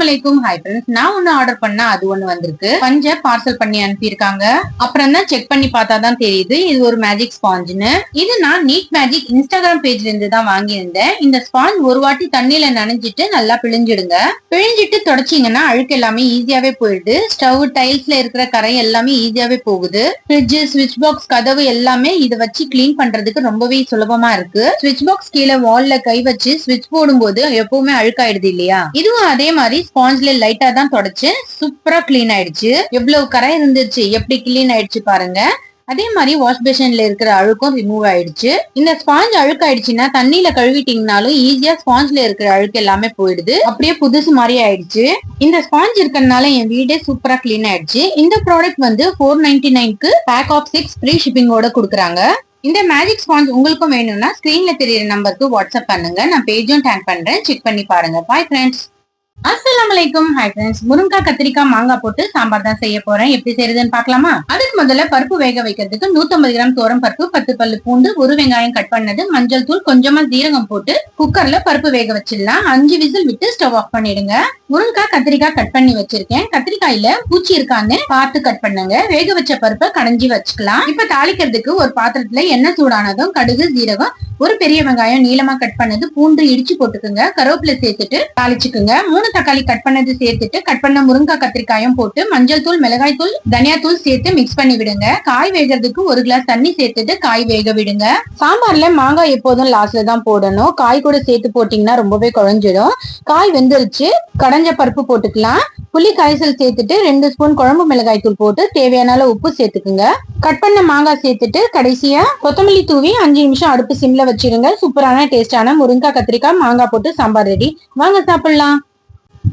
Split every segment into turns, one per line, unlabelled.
அஸ்ஸலாமு hi friends. நான் ஒண்ணு ஆர்டர் பண்ணா அது ஒண்ணு வந்திருக்கு. பஞ்ச பார்சல் பண்ணி அனுப்பியிருக்காங்க. அப்புறம் தான் செக் பண்ணி பார்த்தா தான் தெரியுது இது ஒரு மேஜிக் ஸ்பாஞ்சுன்னு. இது நான் நீட் மேஜிக் இன்ஸ்டாகிராம் பேஜ்ல இருந்து தான் வாங்கியிருந்தேன். இந்த ஸ்பாஞ்ச் ஒரு வாட்டி தண்ணியில நனைஞ்சிட்டு நல்லா பிழிஞ்சிடுங்க. பிழிஞ்சிட்டு தொடச்சிங்கன்னா அழுக்கு எல்லாமே ஈஸியாவே போயிடுது. ஸ்டவ் டைல்ஸ்ல இருக்கிற கரை எல்லாமே ஈஸியாவே போகுது. ஃப்ரிட்ஜ், ஸ்விட்ச் பாக்ஸ், கதவு எல்லாமே இதை வச்சு கிளீன் பண்றதுக்கு ரொம்பவே சுலபமா இருக்கு. ஸ்விட்ச் பாக்ஸ் கீழே வால்ல கை வச்சு ஸ்விட்ச் போடும்போது எப்பவுமே அழுக்காயிடுது இல்லையா? இதுவும் அதே மாதிரி ஸ்பாஞ்ச்ல லைட்டா தான் தொடச்சு சூப்பரா கிளீன் ஆயிடுச்சு. எவ்வளவு கரை இருந்துச்சு, எப்படி கிளீன் ஆயிடுச்சு பாருங்க. அதே மாதிரி வாஷ் பேஷன்ல இருக்கிற அழுக்கும் ரிமூவ் ஆயிடுச்சு. இந்த ஸ்பாஞ்ச் அழுக்காயிடுச்சுன்னா தண்ணியில கழுவிட்டீங்கனாலும் ஈஸியா ஸ்பாஞ்ச்ல இருக்கிற அழுக்கு எல்லாமே போயிடுது. அப்படியே புதுசு மாதிரி ஆயிடுச்சு. இந்த ஸ்பாஞ்ச் இருக்கறதுனால என் வீடே சூப்பரா கிளீன் ஆயிடுச்சு. இந்த ப்ராடக்ட் வந்து 499க்கு பேக் ஆஃப் 6 ஃப்ரீ ஷிப்பிங்கோட கொடுக்குறாங்க. இந்த மேஜிக் ஸ்பாஞ்ச் உங்களுக்கும் வேணும்னா ஸ்கிரீன்ல தெரியுற நம்பருக்கு வாட்ஸ்அப் பண்ணுங்க. நான் பேஜும் டேக் பண்றேன், செக் பண்ணி பாருங்க. Bye friends. அஸ்ஸலாமு ஹாய் ஃப்ரெண்ட்ஸ். முருங்கைக்காய், கத்திரிக்காய், மாங்காய் போட்டு சாம்பார் தான் செய்ய போறேன். எப்படி செய்யறதுன்னு பாக்கலாமா? அதுக்கு முதல்ல பருப்பு வேக வைக்கிறதுக்கு 150 கிராம் தோரம் பருப்பு, 10 பல்லு பூண்டு, ஒரு வெங்காயம் கட் பண்ணது, மஞ்சள் தூள், கொஞ்சமா ஜீரகம் போட்டு குக்கர்ல பருப்பு வேக வச்சிடலாம். 5 விசில் விட்டு ஸ்டவ் ஆஃப் பண்ணிடுங்க. முருங்கைக்காய், கத்திரிக்காய் கட் பண்ணி வச்சிருக்கேன். கத்திரிக்காயில பூச்சி இருக்கான்னு பார்த்து கட் பண்ணுங்க. வேக வச்ச பருப்பை கடைஞ்சி வச்சுக்கலாம். இப்ப தாளிக்கிறதுக்கு ஒரு பாத்திரத்துல எண்ணெய் சூடானதும் கடுகு, ஜீரகம், ஒரு பெரிய வெங்காயம் நீளமா கட் பண்ணது, பூண்டு இடிச்சு போட்டுக்குங்க. கருவேப்பிலை சேர்த்துட்டு தாளிச்சுக்குங்க. 3 தக்காளி கட் பண்ணது சேர்த்துட்டு கட் பண்ண முருங்கை கத்திரிக்காயும் போட்டு மஞ்சள் தூள், மிளகாய் தூள், தனியா தூள் சேர்த்து மிக்ஸ் பண்ணி விடுங்க. காய் வேகிறதுக்கு 1 கிளாஸ் தண்ணி சேர்த்துட்டு காய் வேக விடுங்க. சாம்பார்ல மாங்காய் எப்போதும் லாஸ்ட்ல தான் போடணும். காய் கூட சேர்த்து போட்டீங்கன்னா ரொம்பவே குழஞ்சிடும். காய் வெந்துருச்சு. கடைஞ்ச பருப்பு போட்டுக்கலாம். புளி கரைசல் சேர்த்துட்டு 2 ஸ்பூன் குழம்பு மிளகாய் தூள் போட்டு தேவையான அளவு உப்பு சேர்த்துக்குங்க. கட் பண்ண மாங்காய் சேர்த்துட்டு கடைசியா கொத்தமல்லி தூவி 5 நிமிஷம் அடுப்பு சிம்ல வச்சிருங்க. சூப்பரான டேஸ்டான முருங்கைக்காய், கத்திரிக்காய், மாங்காய் போட்டு சாம்பார் ரெடி. வாங்க சாப்பிடலாம்.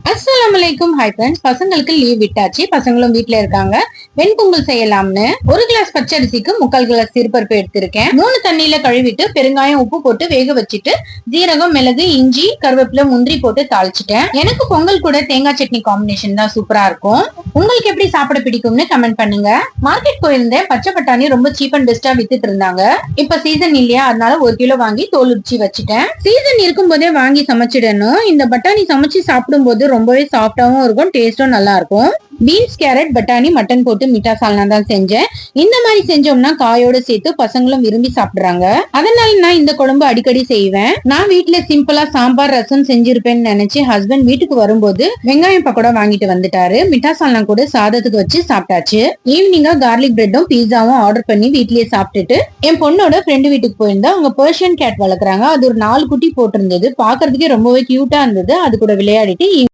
அஸ்ஸலாமு ஹாய் ஃப்ரெண்ட்ஸ். பசங்களுக்கு லீவ் விட்டாச்சு. பசங்களும் வீட்டுல இருக்காங்க. வெண்பொங்கல் செய்யலாம்னு 1 கிளாஸ் பச்சரிசிக்கு 3/4 கிளாஸ் சிறுபருப்பு எடுத்திருக்கேன். 3 தண்ணியில கழுவிட்டு பெருங்காயம், உப்பு போட்டு வேக வச்சுட்டு ஜீரகம், மிளகு, இஞ்சி, கருவேப்பிலை, முந்திரி போட்டு தாளிச்சிட்டேன். எனக்கு பொங்கல் கூட தேங்காய் சட்னி காம்பினேஷன் தான் சூப்பரா இருக்கும். உங்களுக்கு எப்படி சாப்பிட பிடிக்கும்னு கமெண்ட் பண்ணுங்க. மார்க்கெட் போயிருந்தேன். பச்சை பட்டாணி ரொம்ப சீப் அண்ட் பெஸ்டா வித்துட்டு இருந்தாங்க. இப்ப சீசன் இல்லையா, அதனால 1 கிலோ வாங்கி தோல் உரிச்சு வச்சுட்டேன். சீசன் இருக்கும் போதே வாங்கி சமைச்சிடணும். இந்த பட்டாணி சமைச்சு சாப்பிடும் போது ரொம்பவே சாஃப்டாவும் இருக்கும், டேஸ்டும் நல்லா இருக்கும். பீன்ஸ், கேரட், பட்டாணி, மட்டன் போட்டு மீட்டா சால்னா தான் செஞ்சேன். இந்த மாதிரி செஞ்சோம்னா காயோட சேர்த்து பசங்களும் விரும்பி சாப்பிடுறாங்க. அதனால நான் இந்த குழம்பு அடிக்கடி செய்வேன். நான் வீட்டுல சிம்பிளா சாம்பார், ரசம் செஞ்சிருப்பேன்னு நினைச்சு ஹஸ்பண்ட் வீட்டுக்கு வரும்போது வெங்காயம் பக்கோடா வாங்கிட்டு வந்துட்டாரு. மிட்டா சால்னா கூட சாதத்துக்கு வச்சு சாப்பிட்டாச்சு. ஈவினிங்கா கார்லிக் பிரெட்டும் பீஸாவும் ஆர்டர் பண்ணி வீட்லயே சாப்பிட்டுட்டு என் பொண்ணோட ஃப்ரெண்டு வீட்டுக்கு போயிருந்தா. அவங்க பெர்ஷியன் கேட் வளர்க்குறாங்க. அது ஒரு 4 குட்டி போட்டிருந்தது. பாக்குறதுக்கே ரொம்பவே கியூட்டா இருந்தது. அது கூட விளையாடிட்டு